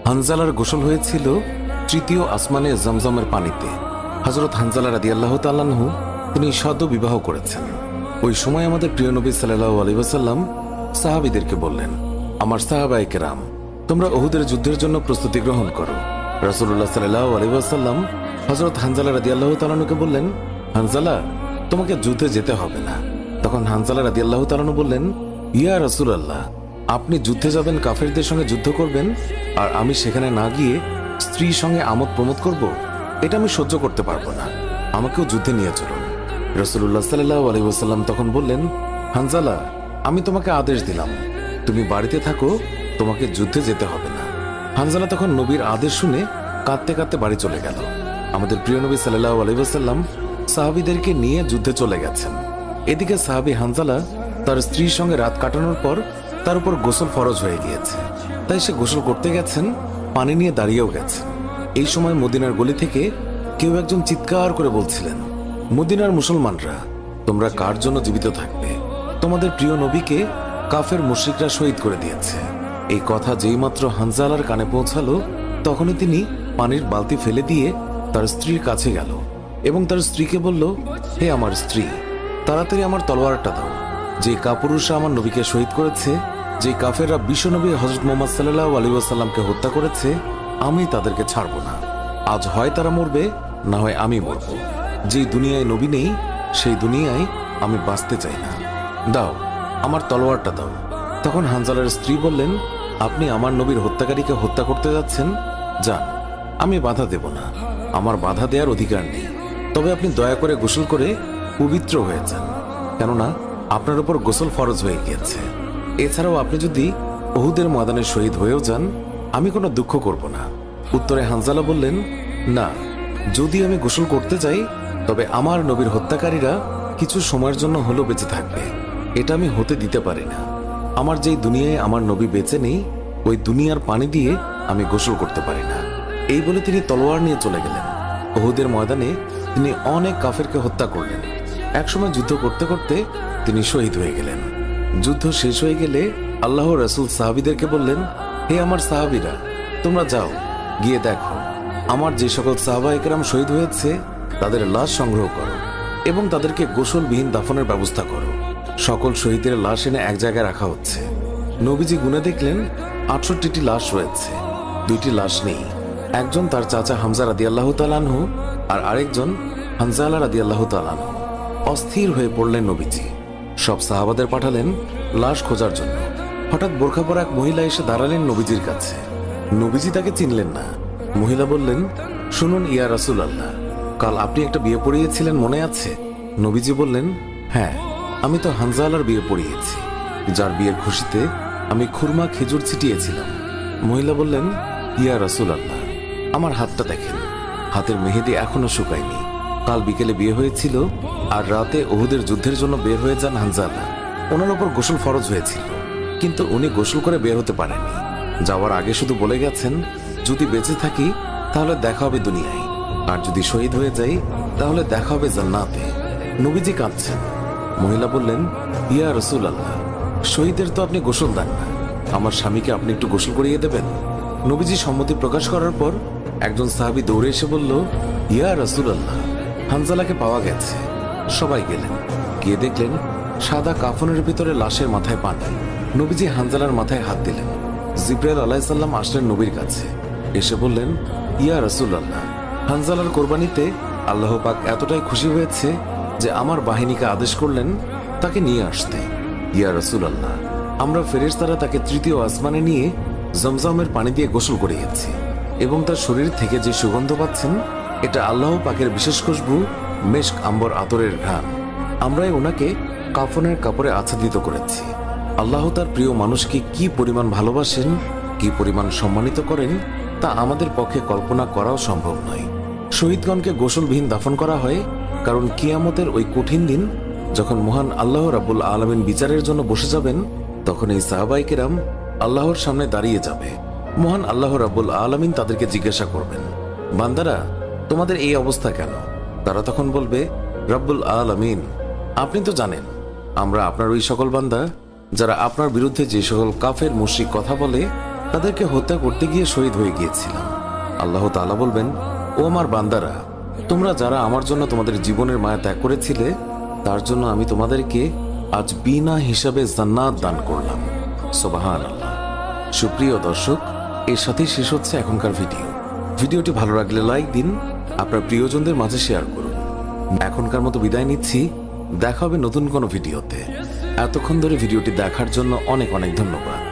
হানজালার গোসল হয়েছিল তৃতীয় আসমানে জমজমের পানিতে। হযরত হানজালা রাদিয়াল্লাহু তাআলা আনহু তিনি সদ্য বিবাহ করেছেন। ওই সময় আমাদের প্রিয় নবী সাল্লাল্লাহু আলাইহি ওয়াসাল্লাম সাহাবীদেরকে বললেন, আমার সাহাবায়ে কেরাম, তোমরা উহুদের যুদ্ধের জন্য প্রস্তুতি গ্রহণ করো। রাসূলুল্লাহ সাল্লাল্লাহু আলাইহি ওয়াসাল্লাম হযরত হানজালা রাদিয়াল্লাহু তাআলা আনহুকে বললেন, হানজালা, তোমাকে যুদ্ধে যেতে হবে না। তখন হানজালা রাদিয়াল্লাহু তাআলা আনহু বললেন, ইয়া রাসূলুল্লাহ, আপনি যুদ্ধে যাবেন, কাফেরদের সঙ্গে যুদ্ধ করবেন, আর আমি সেখানে না গিয়ে স্ত্রীর সঙ্গে আমোদ প্রমোদ করব? এটা আমি সহ্য করতে পারবো না, আমাকেও যুদ্ধে নিয়ে চলুন। রাসূলুল্লাহ সাল্লাল্লাহু আলাইহি ওয়াসাল্লাম তখন বললেন, হানজালা, আমি তোমাকে আদেশ দিলাম, তুমি বাড়িতে থাকো, তোমাকে যুদ্ধে যেতে হবে না। হানজালা তখন নবীর আদেশ শুনে কাঁদতে কাঁদতে বাড়ি চলে গেল। আমাদের প্রিয় নবী সাল্লাল্লাহু আলাইহি ওয়াসাল্লাম সাহাবীদেরকে নিয়ে যুদ্ধে চলে গেছেন। এদিকে সাহাবী হানজালা তার স্ত্রীর সঙ্গে রাত কাটানোর পর তার উপর গোসল ফরজ হয়ে গিয়েছে, তাই সে গোসল করতে গেছেন, পানি নিয়ে দাঁড়িয়েও গেছেন। এই সময় মদিনার গলি থেকে কেউ একজন চিৎকার করে বলছিলেন, মদিনার মুসলমানরা, তোমরা কার জন্য জীবিত থাকবে? তোমাদের প্রিয় নবীকে কাফের মুশরিকরা শহীদ করে দিয়েছে। এই কথা যেই মাত্র হানজালার কানে পৌঁছালো, তখনই তিনি পানির বালতি ফেলে দিয়ে তার স্ত্রীর কাছে গেল এবং তার স্ত্রীকে বলল, হে আমার স্ত্রী, তাড়াতাড়ি আমার তলোয়ারটা দাও। যে কাপুরুষরা আমার নবীকে শহীদ করেছে, যে কাফেররা বিশ্বনবী হযরত মুহাম্মদ সাল্লাল্লাহু আলাইহি ওয়াসাল্লামকে হত্যা করেছে, আমি তাদেরকে ছাড়ব না। আজ হয় তারা মরবে, না হয় আমি মরব। যেই দুনিয়ায় নবী নেই, সেই দুনিয়ায় আমি বাঁচতে চাই না। দাও, আমার তলোয়ারটা দাও। তখন হানজালার স্ত্রী বললেন, আপনি আমার নবীর হত্যাকারীকে হত্যা করতে যাচ্ছেন? যান, আমি বাধা দেব না, আমার বাধা দেওয়ার অধিকার নেই। তবে আপনি দয়া করে গোসল করে পবিত্র হয়ে যান, কেননা আপনার উপর গোসল ফরজ হয়ে গিয়েছে। এছাড়াও আপনি যদি উহুদের ময়দানে শহীদ হয়েও যান, আমি কোনো দুঃখ করব না। উত্তরে হানজালা বললেন, না, যদি আমি গোসল করতে চাই, তবে আমার নবীর হত্যাকারীরা কিছু সময়ের জন্য হলেও বেঁচে থাকবে, এটা আমি হতে দিতে পারি না। আমার যেই দুনিয়ায় আমার নবী বেঁচে নেই, ওই দুনিয়ার পানি দিয়ে আমি গোসল করতে পারি না। এই বলে তিনি তলোয়ার নিয়ে চলে গেলেন। উহুদের ময়দানে তিনি অনেক কাফেরকে হত্যা করলেন। একসময় যুদ্ধ করতে করতে তিনি শহীদ হয়ে গেলেন। যুদ্ধ শেষ হয়ে গেলে আল্লাহ রাসূল সাহাবীদেরকে বললেন, হে আমার সাহাবীরা, তোমরা যাও, গিয়ে দেখো আমার যে সকল সাহাবায়ে কেরাম শহীদ হয়েছে তাদের লাশ সংগ্রহ করো এবং তাদেরকে গোসলবিহীন দাফনের ব্যবস্থা করো। সকল শহীদের লাশ এনে এক জায়গায় রাখা হচ্ছে। নবীজি গুনে দেখলেন ৬৮টি লাশ রয়েছে, ২টি লাশ নেই। একজন তার চাচা হামজা রাদিয়াল্লাহু তাআলা আনহু, আর আরেকজন হানজালা রাদিয়াল্লাহু তাআলা আনহু। অস্থির হয়ে পড়লেন নবীজি। সব সাহাবাদের পাঠালেন লাশ খোঁজার জন্য। হঠাৎ বোরখা পরা এক মহিলা এসে দাঁড়ালেন নবীজির কাছে। নবীজি তাকে চিনলেন না। মহিলা বললেন, শুনুন ইয়া রাসূলুল্লাহ, কাল আপনি একটা বিয়ে পড়িয়েছিলেন, মনে আছে? নবীজি বললেন, হ্যাঁ, আমি তো হানজালার বিয়ে পড়িয়েছি, যার বিয়ের খুশিতে আমি খুরমা খেজুর ছিটিয়েছিলাম। মহিলা বললেন, ইয়া রাসূলুল্লাহ, আমার হাতটা দেখেন, হাতের মেহেদি এখনো শুকায়নি। কাল বিকেলে বিয়ে হয়েছিল, আর রাতে উহুদের যুদ্ধের জন্য বের হয়ে যান হানজালা। ওনার উপর গোসল ফরজ হয়েছিল, কিন্তু উনি গোসল করে বের হতে পারেননি। যাওয়ার আগে শুধু বলে গেছেন, যদি বেঁচে থাকি তাহলে দেখা হবে দুনিয়ায়, আর যদি শহীদ হয়ে যাই তাহলে দেখা হবে জান্নাতে। নবীজি কাঁদছেন। মহিলা বললেন, ইয়া রাসূলুল্লাহ, শহীদের তো আপনি গোসল দেন না, আমার স্বামীকে আপনি একটু গোসল করিয়ে দেবেন। নবীজি সম্মতি প্রকাশ করার পর একজন সাহাবী দৌড়ে এসে বলল, ইয়া রাসূলুল্লাহ, হানজালাকে পাওয়া গেছে। সবাই গেলেন, গিয়ে দেখলেন সাদা কাফনের ভিতরে লাশের মাথায় পানি। নবীজি হানজালার মাথায় হাত দিলেন। জিবরাইল আলাইহিস সালাম আসলেন নবীর কাছে, এসে বললেন, ইয়া রাসূলুল্লাহ, হানজালার কোরবানিতে আল্লাহ পাক এতটাই খুশি হয়েছে যে আমার বাহিনীকে আদেশ করলেন তাকে নিয়ে আসতে। ইয়া রাসূলুল্লাহ, আমরা ফেরেশতারা তাকে তৃতীয় আসমানে নিয়ে জমজমের পানি দিয়ে গোসল করিয়েছি এবং তার শরীর থেকে যে সুগন্ধ পাচ্ছেন, এটা আল্লাহ পাকের বিশেষ খুশবু, মেশক আম্বর আতরের ঘ্রাণ। আমরাই ওনাকে কাফনের কাপড়ে আচ্ছাদিত করেছি। আল্লাহ তার প্রিয় মানুষকে কি পরিমাণ ভালোবাসেন, কি পরিমাণ সম্মানিত করেন, তা আমাদের পক্ষে কল্পনা করাও সম্ভব নয়। শহীদগণকে গোসলবিহীন দাফন করা হয় কারণ কিয়ামতের ওই কঠিন দিন যখন মহান আল্লাহ রাব্বুল আলামিন বিচারের জন্য বসে যাবেন, তখন এই সাহাবায়ে কেরাম আল্লাহর সামনে দাঁড়িয়ে যাবে। মহান আল্লাহ রাব্বুল আলামিন তাদেরকে জিজ্ঞাসা করবেন, বান্দারা, তোমাদের এই অবস্থা কেন? তারা তখন বলবে, রাব্বুল আলামিন, আপনি তো জানেন আমরা আপনার ওই সকল বান্দা যারা আপনার বিরুদ্ধে যে সকল কাফের মুশরিক কথা বলে তাদেরকে হত্যা করতে গিয়ে শহীদ হয়ে গিয়েছিলাম। আল্লাহ তাআলা বলবেন, ও আমার বান্দারা, তোমরা যারা আমার জন্য তোমাদের জীবনের মায়া ত্যাগ করেছিলে, তার জন্য আমি তোমাদেরকে আজ বিনা হিসাবে জান্নাত দান করলাম। সুবহানাল্লাহ। সুপ্রিয় দর্শক, এর সাথেই শেষ হচ্ছে এখনকার ভিডিওটি ভালো লাগলে লাইক দিন, আপনার প্রিয়জনদের মাঝে শেয়ার করুন। এখনকার মতো বিদায় নিচ্ছি, দেখা হবে নতুন কোনো ভিডিওতে। এতক্ষণ ধরে ভিডিওটি দেখার জন্য অনেক অনেক ধন্যবাদ।